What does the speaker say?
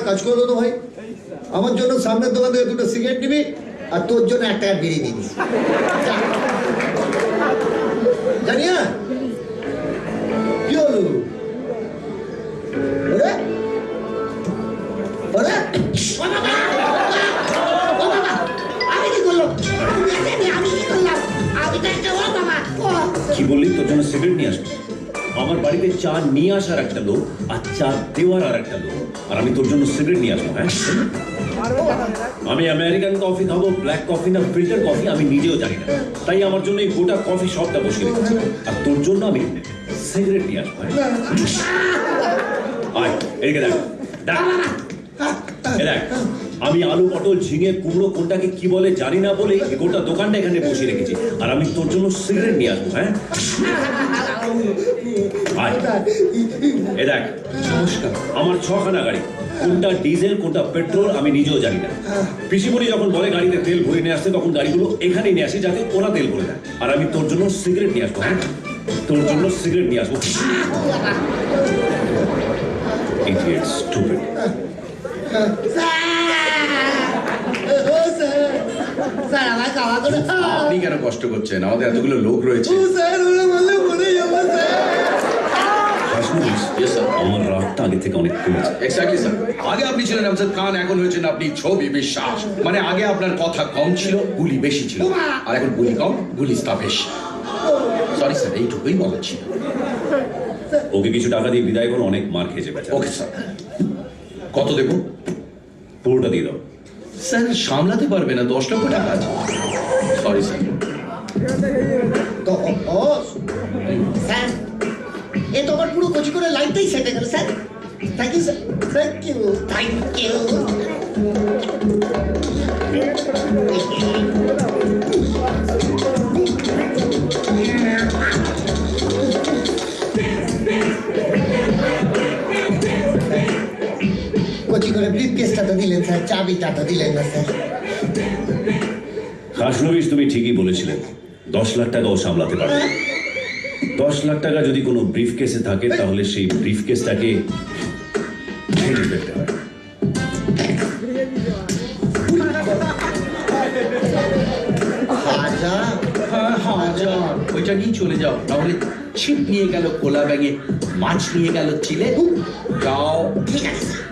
কাজ করলো তো ভাই, আমার জন্য সামনের দোকান থেকে দুটো সিগারেট নিবি আর তোর জন্য 1 টাকা বিড়ি দিয়ে দিস। জানিয়া কি হলো? ওরে ওরে কি বললি? তোর জন্য সিগারেট নিয়ে আসবো? আমার বাড়িতে চা নিয়ে আসার একটা লোক আর চা দেওয়ার আর একটা লোক, আর আমি তোর জন্য সিগারেট নিয়ে আসবো? হ্যাঁ, আমি আমেরিকান কফি খাবো, ব্ল্যাক কফি না ফিল্টার কফি আমি নিজেও জানি না, তাই আমার জন্য এই গোটা কফি শপটা বসিয়ে রেখেছি, আর তোর জন্য আমি সিগারেট নিয়ে আসবো। আয় এদিকে দেখ, দেখ আমি আলু পটল ঝিঙে কুমড়ো কোনটাকে কি বলে জানি না বলে গোটা দোকানটা এখানে বসিয়ে রেখেছি, আর আমি তোর জন্য সিগারেট নিয়ে আসবো। হ্যাঁ, এ দেখ আমার 6খানা গাড়ি, কোনটা ডিজেল কোনটা পেট্রোল আমি নিজেও জানি না। পিসিমণি যখন বলে গাড়িতে তেল ভরে নিয়ে আসতে, তখন গাড়িগুলো এখানেই নিয়ে আসি যাতে ওরা তেল ভরে দেয়, আর আমি তোর জন্য সিগারেট নিয়ে আসবো। হ্যাঁ, তোর জন্য সিগারেট নিয়ে আসবো। Idiot, stupid. আপনি কেন কষ্ট করছেন? আমাদের এতগুলো লোক রয়েছে। আমার রাগটা আগে থেকে অনেক কমেছে। এক্স্যাক্টলি স্যার, আগে আপনি ছিলেন আমজাদ খান, এখন হয়েছেন আপনি ছবি বিশ্বাস। মানে আগে আপনার কথা কম ছিল, গুলি বেশি ছিল, আর এখন গুলি কম, গুলিস্তা বেশি। সরি স্যার, এইটুকুই বলা ছিল। ওকে কিছু টাকা দিয়ে বিদায় করো, অনেক মার খেয়েছে বেচারা। ওকে স্যার, কত দেবো? পুরোটা দিয়ে দাও। স্যার সামলাতে পারবে না, 10 লক্ষ টাকা আছে। Sorry sir. স্যার এ তো আমার পুরো কচি করে লাইফটাই সেট হয়ে গেল sir. Thank you sir, thank you, thank you. কচি করে ব্রিফকেসটা তো দিলেন স্যার, চাবিটা তো দিলেন না স্যার। খাসনবিশ, তুমি ঠিকই বলেছিলে, 10 লাখ টাকাও সামলাতে পারবে। 10 লাখ টাকা যদি কোনো ব্রিফ কেসে থাকে, তাহলে সেই ব্রিফ কেসটাকে ভেঙে ফেলতে হয়। ওইটা নিয়ে চলে যাও, তাহলে ছিপ নিয়ে গেল কোলা ব্যাঙে, মাছ নিয়ে গেল চিলে। যাও। ঠিক আছে স্যার।